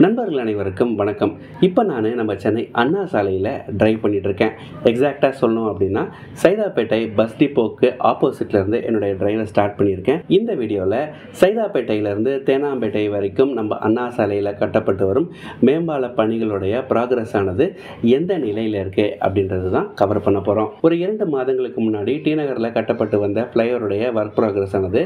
நண்பர்கள் அனைவருக்கும் வணக்கம். இப்போ நான் நம்ம சென்னை அண்ணா சாலையில் டிரைவ் பண்ணிகிட்ருக்கேன். எக்ஸாக்டாக சொல்லணும் அப்படின்னா சைதாப்பேட்டை பஸ் டிப்போக்கு ஆப்போசிட்லேருந்து என்னுடைய டிரைவை ஸ்டார்ட் பண்ணியிருக்கேன். இந்த வீடியோவில் சைதாப்பேட்டையிலேருந்து தேனாம்பேட்டை வரைக்கும் நம்ம அண்ணா சாலையில் கட்டப்பட்டு வரும் மேம்பால பணிகளுடைய ப்ராக்ரஸ் ஆனது எந்த நிலையில் இருக்குது அப்படின்றது தான் கவர் பண்ண போகிறோம். ஒரு 2 மாதங்களுக்கு முன்னாடி டி நகரில் கட்டப்பட்டு வந்த ஃப்ளைஓவருடைய ஒர்க் ப்ராக்ரஸ் ஆனது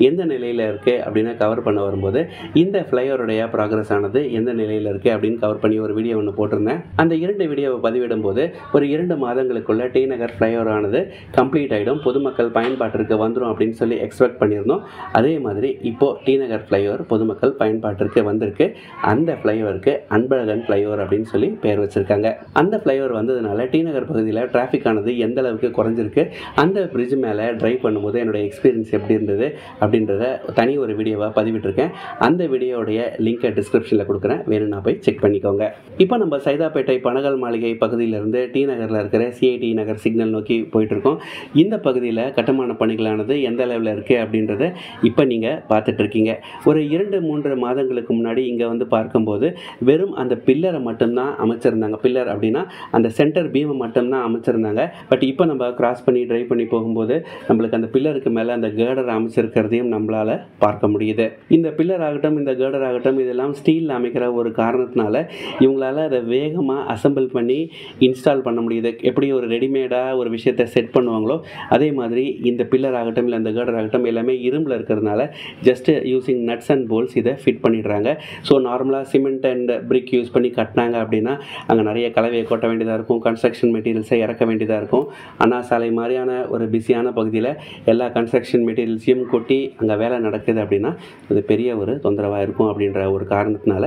எந்த நிலையில் இருக்குது அப்படின்னு கவர் பண்ண வரும்போது இந்த ஃப்ளைஓவருடைய ப்ராக்ரஸ் ஆனது எந்த நிலையில் இருக்குது அப்படின்னு கவர் பண்ணி ஒரு வீடியோ ஒன்று போட்டிருந்தேன். அந்த 2 வீடியோவை பதிவிடும் போது ஒரு 2 மாதங்களுக்குள்ள டி நகர் ஃப்ளைஓவர் ஆனது கம்ப்ளீட் ஆகிடும், பொதுமக்கள் பயன்பாட்டிற்கு வந்துடும் அப்படின்னு சொல்லி எக்ஸ்பெக்ட் பண்ணியிருந்தோம். அதே மாதிரி இப்போது டி நகர் ஃப்ளைஓவர் பொதுமக்கள் பயன்பாட்டிற்கு வந்திருக்கு. அந்த ஃப்ளைஓவருக்கு அன்பழகன் ஃப்ளைஓவர் அப்படின்னு சொல்லி பெயர் வச்சுருக்காங்க. அந்த ஃப்ளைஓவர் வந்ததுனால டி நகர் பகுதியில் டிராஃபிக் ஆனது எந்த அளவுக்கு குறைஞ்சிருக்கு, அந்த பிரிட்ஜ் மேலே டிரைவ் பண்ணும்போது என்னுடைய எக்ஸ்பீரியன்ஸ் எப்படி இருந்தது அப்படின்றத தனி ஒரு வீடியோவாக பதிவிட்டிருக்கேன். அந்த வீடியோடைய லிங்கை டிஸ்கிரிப்ஷனில் கொடுக்குறேன், வேணும்னா போய் செக் பண்ணிக்கோங்க. இப்போ நம்ம சைதாப்பேட்டை பனகல் மாளிகை பகுதியிலிருந்து டி நகரில் இருக்கிற சிஐடி நகர் சிக்னல் நோக்கி போயிட்டுருக்கோம். இந்த பகுதியில் கட்டுமான பணிகளானது எந்த அளவில் இருக்குது அப்படின்றத இப்போ நீங்கள் பார்த்துட்ருக்கீங்க. ஒரு 2-3 மாதங்களுக்கு முன்னாடி இங்கே வந்து பார்க்கும்போது வெறும் அந்த பில்லரை மட்டும்தான் அமைச்சிருந்தாங்க. பில்லர் அப்படின்னா அந்த சென்டர் பீமை மட்டும்தான் அமைச்சிருந்தாங்க. பட் இப்போ நம்ம கிராஸ் பண்ணி டிரைவ் பண்ணி போகும்போது நம்மளுக்கு அந்த பில்லருக்கு மேலே அந்த கேர்டர் அமைச்சிருக்கிறதையும் நம்மளால் பார்க்க முடியுது. இந்த பில்லர் ஆகட்டும், இந்த கேர்டர் ஆகட்டும், இதெல்லாம் ஸ்டீலில் அமைக்கிற ஒரு காரணத்தினால இவங்களால அதை வேகமாக அசம்பிள் பண்ணி இன்ஸ்டால் பண்ண முடியுது. எப்படி ஒரு ரெடிமேடாக ஒரு விஷயத்தை செட் பண்ணுவாங்களோ அதே மாதிரி இந்த பில்லர் ஆகட்டும் இல்லை இந்த கேர்டர் ஆகட்டும் எல்லாமே இரும்பில் இருக்கிறதுனால just using nuts and bolts இதை ஃபிட் பண்ணிடுறாங்க. ஸோ நார்மலாக சிமெண்ட் அண்ட் பிரிக் யூஸ் பண்ணி கட்டினாங்க அப்படின்னா அங்கே நிறைய கலவையை கொட்ட வேண்டியதாக இருக்கும், கன்ஸ்ட்ரக்ஷன் மெட்டீரியல்ஸை இறக்க வேண்டியதாக இருக்கும். அண்ணா சாலை மாதிரியான ஒரு பிஸியான பகுதியில் எல்லா கன்ஸ்ட்ரக்ஷன் மெட்டீரியல்ஸையும் கொட்டி அங்கே வேலை நடக்குது அப்படின்னா அது பெரிய ஒரு தொந்தரவாக இருக்கும் அப்படின்ற ஒரு காரணத்தினால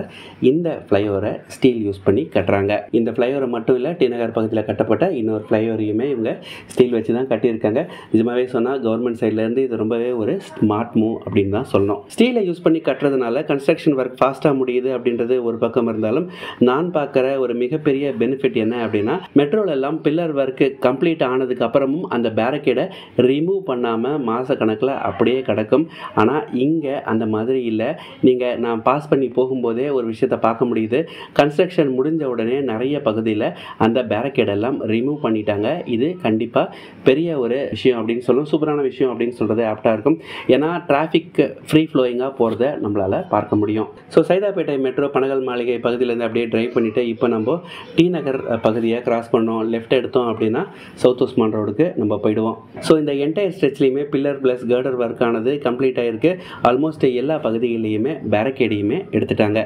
இந்த ஃப்ளைஓவரை ஸ்டீல் யூஸ் பண்ணி கட்டுறாங்க. இந்த ஃப்ளைஓவரை மட்டும் இல்லை, டி நகர் பகுதியில் கட்டப்பட்ட இன்னொரு ஃப்ளைஓவரையுமே இவங்க ஸ்டீல் வச்சு தான் கட்டியிருக்காங்க. நிஜமாகவே சொன்னால் கவர்மெண்ட் சைட்லேருந்து இது ரொம்பவே ஒரு ஸ்மார்ட் மூவ் அப்படின்னு தான் சொல்லணும். ஸ்டீலை யூஸ் பண்ணி கட்டுறதுனால கன்ஸ்ட்ரக்ஷன் ஒர்க் ஃபாஸ்ட்டாக முடியுது அப்படின்றது ஒரு பக்கம் இருந்தாலும் நான் பார்க்குற ஒரு மிகப்பெரிய பெனிஃபிட் என்ன அப்படின்னா மெட்ரோலெல்லாம் பில்லர் ஒர்க்கு கம்ப்ளீட் ஆனதுக்கு அப்புறமும் அந்த பேரிகேடை ரிமூவ் பண்ணாமல் மாதக்கணக்கில் அப்படியே கிடக்கும். ஆனால் இங்கே அந்த மாதிரி இல்லை. நான் பாஸ் பண்ணி போகும்போதே ஒரு விஷயத்தை பார்க்க முடியுது. கன்ஸ்ட்ரக்ஷன் முடிஞ்ச உடனே நிறைய பகுதியில் அந்த பேரிகேடெல்லாம் ரிமூவ் பண்ணிட்டாங்க. இது கண்டிப்பாக பெரிய ஒரு விஷயம் அப்படின்னு சொல்லணும், சூப்பரான விஷயம் அப்படின்னு சொல்கிறது ஆப்டாக இருக்கும். ஏன்னா டிராஃபிக் ஃப்ரீ ஃப்ளோயிங்காக போகிறத நம்மளால் பார்க்க முடியும். ஸோ சைதாப்பேட்டை மெட்ரோ பனகல் மாளிகை பகுதியிலேருந்து அப்படியே டிரைவ் பண்ணிவிட்டு இப்போ நம்ம டி நகர் பகுதியை கிராஸ் பண்ணோம், லெஃப்ட் எடுத்தோம் அப்படின்னா சவுத் உஸ்மான் ரோடுக்கு நம்ம போயிடுவோம். ஸோ இந்த entire ஸ்ட்ரெச்லேயுமே pillar plus Carter ஒர்க்கானது complete ஆகிருக்கு. ஆல்மோஸ்ட் எல்லா பகுதிகளிலையுமே பேரிகேடையுமே எடுத்துட்டாங்க.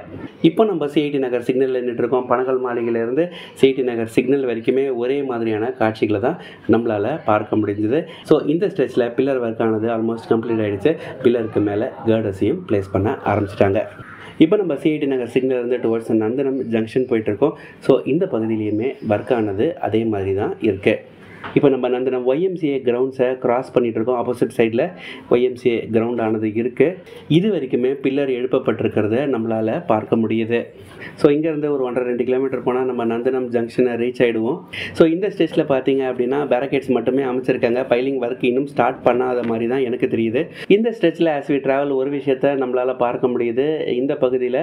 இப்போ நம்ம சிஐடி நகர் சிக்னலில் நின்றுருக்கோம். பனகல் மாளிகையிலேருந்து சிஐடி நகர் சிக்னல் வரைக்குமே ஒரே மாதிரியான காட்சிகளை தான் நம்மளால் பார்க்க முடிஞ்சுது. ஸோ இந்த ஸ்ட்ரெச்சில் பில்லர் ஒர்க்கானது ஆல்மோஸ்ட் கம்ப்ளீட் ஆகிடுச்சு. பில்லருக்கு மேலே கேர்டர்ஸையும் ப்ளேஸ் பண்ண ஆரம்பிச்சிட்டாங்க. இப்போ நம்ம சிஐடி நகர் சிக்னல் இருந்து டுவர்ட்ஸ் நந்தனம் ஜங்ஷன் போயிட்டுருக்கோம். ஸோ இந்த பகுதியிலையுமே ஒர்க்கானது அதே மாதிரி தான் இருக்குது. இப்போ நம்ம நந்தனம் ஒய்எம்சிஏ கிரவுண்ட்ஸை கிராஸ் பண்ணிகிட்ருக்கோம். ஆப்போசிட் சைடில் ஒய்எம்சிஏ கிரவுண்ட் ஆனது இருக்குது. இது வரைக்குமே பில்லர் எழுப்பப்பட்டிருக்கிறத நம்மளால் பார்க்க முடியுது. ஸோ இங்கேருந்து ஒரு 1.5-2 கிலோமீட்டர் போனால் நம்ம நந்தனம் ஜங்ஷனை ரீச் ஆகிடுவோம். ஸோ இந்த ஸ்டேஜில் பார்த்தீங்க அப்படின்னா பேரிகேட்ஸ் மட்டுமே அமைச்சிருக்காங்க. பைலிங் ஒர்க் இன்னும் ஸ்டார்ட் பண்ணாத மாதிரி தான் எனக்கு தெரியுது. இந்த ஸ்டேஜில் ஆஸ் வி ட்ராவல் ஒரு விஷயத்தை நம்மளால் பார்க்க முடியுது. இந்த பகுதியில்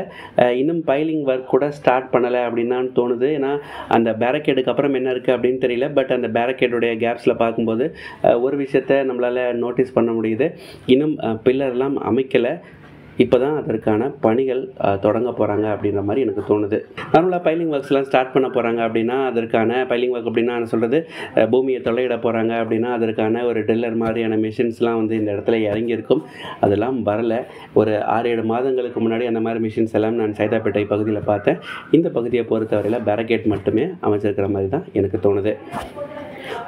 இன்னும் பைலிங் ஒர்க் கூட ஸ்டார்ட் பண்ணலை அப்படின்னு தான் தோணுது. ஏன்னா அந்த பேரிகேடுக்கு அப்புறம் என்ன இருக்குது அப்படின்னு தெரியல. பட் அந்த பேரிகேடுடைய கேப்ஸில் பார்க்கும்போது ஒரு விஷயத்தை நம்மளால் நோட்டீஸ் பண்ண முடியுது. இன்னும் பில்லர்லாம் அமைக்கலை. இப்போ தான் அதற்கான பணிகள் தொடங்க போகிறாங்க அப்படின்ற மாதிரி எனக்கு தோணுது. நார்மலாக பைலிங் ஒர்க்ஸ்லாம் ஸ்டார்ட் பண்ண போகிறாங்க அப்படின்னா அதற்கான பைலிங் ஒர்க் அப்படின்னா நான் சொல்கிறது பூமியை தொலையிட போகிறாங்க அப்படின்னா அதற்கான ஒரு ட்ரில்லர் மாதிரியான மிஷின்ஸ்லாம் வந்து இந்த இடத்துல இறங்கியிருக்கும். அதெல்லாம் வரலை. ஒரு 6-7 மாதங்களுக்கு முன்னாடி அந்த மாதிரி மிஷின்ஸ் எல்லாம் நான் சைதாப்பேட்டை பகுதியில் பார்த்தேன். இந்த பகுதியை பொறுத்தவரையில் பேரிகேட் மட்டுமே அமைச்சிருக்கிற மாதிரி தான் எனக்கு தோணுது.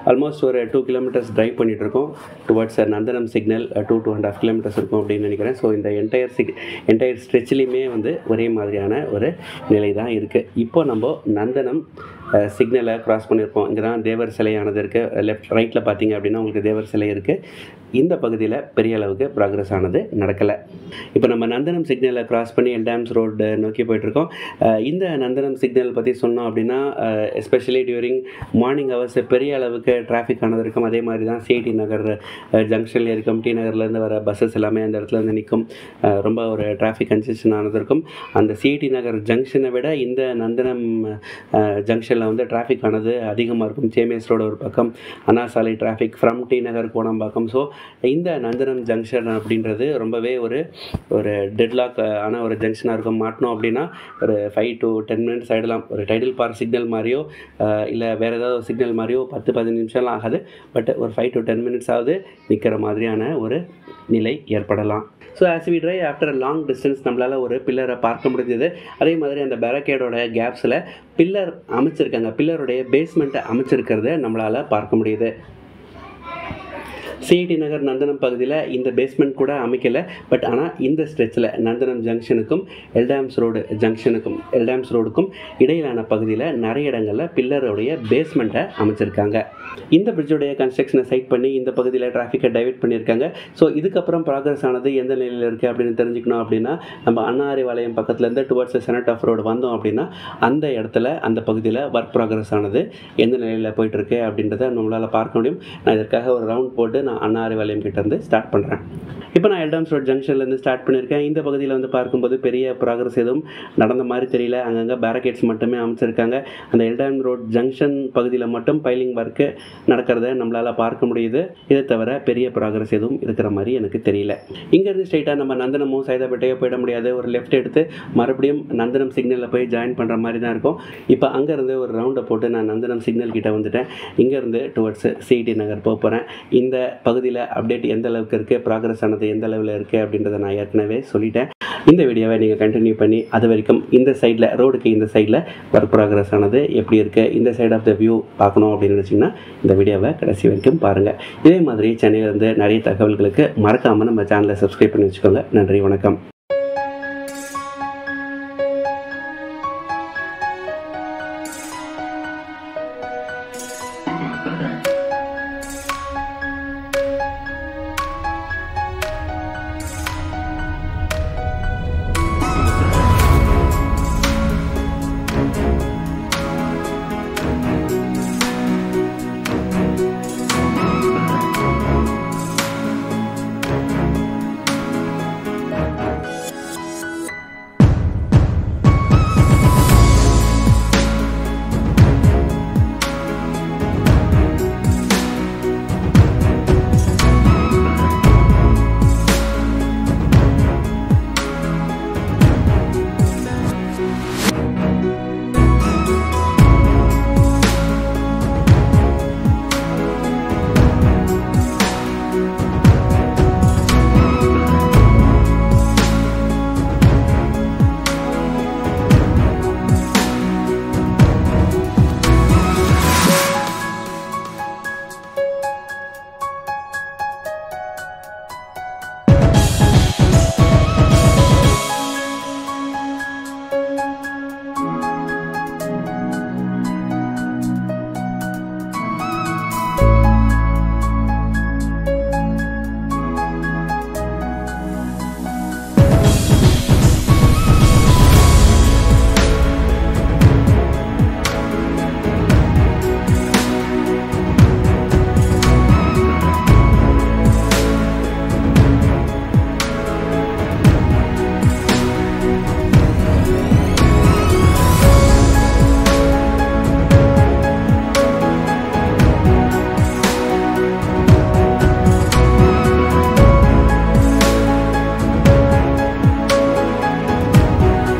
ஆல்மோஸ்ட் ஒரு 2 கிலோமீட்டர்ஸ் ட்ரைவ் பண்ணிகிட்ருக்கோம். டுவர்ட்ஸ் நந்தனம் சிக்னல் 2-2.5 கிலோமீட்டர்ஸ் இருக்கும் அப்படின்னு நினைக்கிறேன். ஸோ இந்த என்டையர் ஸ்ட்ரெச்லேயுமே வந்து ஒரே மாதிரியான ஒரு நிலை தான் இருக்குது. இப்போ நம்ம நந்தனம் சிக்னலை கிராஸ் பண்ணியிருப்போம். இங்கே தான் தேவர் சிலையானது இருக்குது. லெஃப்ட் ரைட்டில் பார்த்தீங்க அப்படின்னா உங்களுக்கு தேவர் சிலை இருக்குது. இந்த பகுதியில் பெரிய அளவுக்கு ப்ராக்ரஸ் ஆனது நடக்கலை. இப்போ நம்ம நந்தனம் சிக்னலை கிராஸ் பண்ணி எல்டாம்ஸ் ரோடு நோக்கி போயிட்டுருக்கோம். இந்த நந்தனம் சிக்னல் பற்றி சொன்னோம் அப்படின்னா எஸ்பெஷலி டியூரிங் மார்னிங் ஹவர்ஸ் பெரிய அளவுக்கு டிராஃபிக் ஆனது இருக்கும். அதே மாதிரி தான் சிஐடி நகர் ஜங்ஷனில் இருக்கும். டி நகர்லேருந்து வர பஸ்ஸஸ் எல்லாமே அந்த இடத்துல வந்து நிற்கும். ரொம்ப ஒரு டிராஃபிக் கன்ஜெஷன் ஆனது இருக்கும். அந்த சிஐடி நகர் ஜங்ஷனை விட இந்த நந்தனம் ஜங்ஷனில் வந்து டிராஃபிக் ஆனது அதிகமாக இருக்கும். சேமியஸ் ரோடு ஒரு பக்கம், Anna Salai traffic from T Nagar Kodambakkam. So இந்த நந்தனம் ஜங்ஷன் அப்படின்றது ரொம்பவே ஒரு டெட்லாக் ஆன ஒரு ஜங்ஷனாக இருக்கும். மாட்டணும் அப்படின்னா ஒரு 5 to 10 minutes ஆகிடலாம். ஒரு டைடில் பார்க் சிக்னல் மாதிரியோ இல்லை வேறு ஏதாவது ஒரு சிக்னல் மாதிரியோ 10-15 நிமிஷம்லாம் ஆகாது. பட் ஒரு 5 to 10 minutes ஆகுது நிற்கிற மாதிரியான ஒரு நிலை ஏற்படலாம். So as we drive after long distance நம்மளால் ஒரு பில்லரை பார்க்க முடிஞ்சது. அதே மாதிரி அந்த பேரகேடோட கேப்ஸில் பில்லர் அமைச்சிருக்காங்க. பில்லருடைய பேஸ்மெண்ட்டை அமைச்சிருக்கிறத நம்மளால் பார்க்க முடியுது. சிஐடி நகர் நந்தனம் பகுதியில் இந்த பேஸ்மெண்ட் கூட அமைக்கலை. பட் ஆனால் இந்த ஸ்ட்ரெச்சில் நந்தனம் ஜங்ஷனுக்கும் எல்டாம்ஸ் ரோடுக்கும் இடையிலான பகுதியில் நிறைய இடங்களில் பில்லருடைய பேஸ்மெண்ட்டை அமைச்சிருக்காங்க. இந்த பிரிட்ஜோடைய கன்ஸ்ட்ரக்ஷனை சைட் பண்ணி இந்த பகுதியில் டிராஃபிக்கை டைவர்ட் பண்ணியிருக்காங்க. ஸோ இதுக்கப்புறம் ப்ராக்ரஸ் ஆனது எந்த நிலையில் இருக்குது அப்படின்னு தெரிஞ்சுக்கணும் அப்படின்னா நம்ம அண்ணா அறிவாலயம் பக்கத்துலேருந்து டுவர்ட்ஸ் செனட் ஆஃப் ரோடு வந்தோம் அப்படின்னா அந்த இடத்துல அந்த பகுதியில் ஒர்க் ப்ராக்ரஸ் ஆனது எந்த நிலையில் போயிட்டுருக்கு அப்படின்றத நம்மளால் பார்க்க முடியும். நான் இதற்காக ஒரு ரவுண்ட் போட்டு அண்ணா அறிவாலயம் கிட்டேருந்து ஸ்டார்ட் பண்ணுறேன். இப்போ நான் எல்டாம்ஸ் ரோட் ஜங்ஷன்லேருந்து ஸ்டார்ட் பண்ணியிருக்கேன். இந்த பகுதியில் வந்து பார்க்கும்போது பெரிய ப்ராக்ரஸ் எதுவும் நடந்த மாதிரி தெரியல. அங்கங்கே பேரகேட்ஸ் மட்டுமே அமைச்சிருக்காங்க. அந்த எல்டாம் ரோட் ஜங்ஷன் பகுதியில் மட்டும் பைலிங் ஒர்க்கு நடக்கிறத நம்மளால் பார்க்க முடியுது. இதை தவிர பெரிய ப்ராக்ரஸ் எதுவும் இருக்கிற மாதிரி எனக்கு தெரியல. இங்கேருந்து ஸ்ட்ரைட்டாக நம்ம நந்தனமும் சைதாப்பேட்டையோ போயிட முடியாது. ஒரு லெஃப்ட் எடுத்து மறுபடியும் நந்தனம் சிக்னலில் போய் ஜாயின் பண்ணுற மாதிரி தான் இருக்கும். இப்போ அங்கேருந்து ஒரு ரவுண்டை போட்டு நான் நந்தனம் சிக்னல் கிட்டே வந்துட்டேன். இங்கேருந்து டுவர்ட்ஸ் சிஐடி நகர் போகிறேன். இந்த பகுதியில் அப்டேட் எந்த அளவுக்கு இருக்குது, ப்ராக்ரஸ் ஆனது எந்த அளவில் இருக்குது அப்படின்றத நான் ஏற்கனவே சொல்லிட்டேன். இந்த வீடியோவை நீங்கள் கண்டினியூ பண்ணி அது வரைக்கும் இந்த சைடில் ரோடுக்கு இந்த சைடில் ஒர்க் ப்ராக்ரஸ் ஆனது எப்படி இருக்குது, இந்த சைட் ஆஃப் த வியூ பார்க்கணும் அப்படின்னு நினச்சிங்கன்னா இந்த வீடியோவை கடைசி வரைக்கும் பாருங்கள். இதே மாதிரி சென்னையிலேருந்து நிறைய தகவல்களுக்கு மறக்காமல் நம்ம சேனலை சப்ஸ்கிரைப் பண்ணி வச்சுக்கோங்க. நன்றி, வணக்கம்.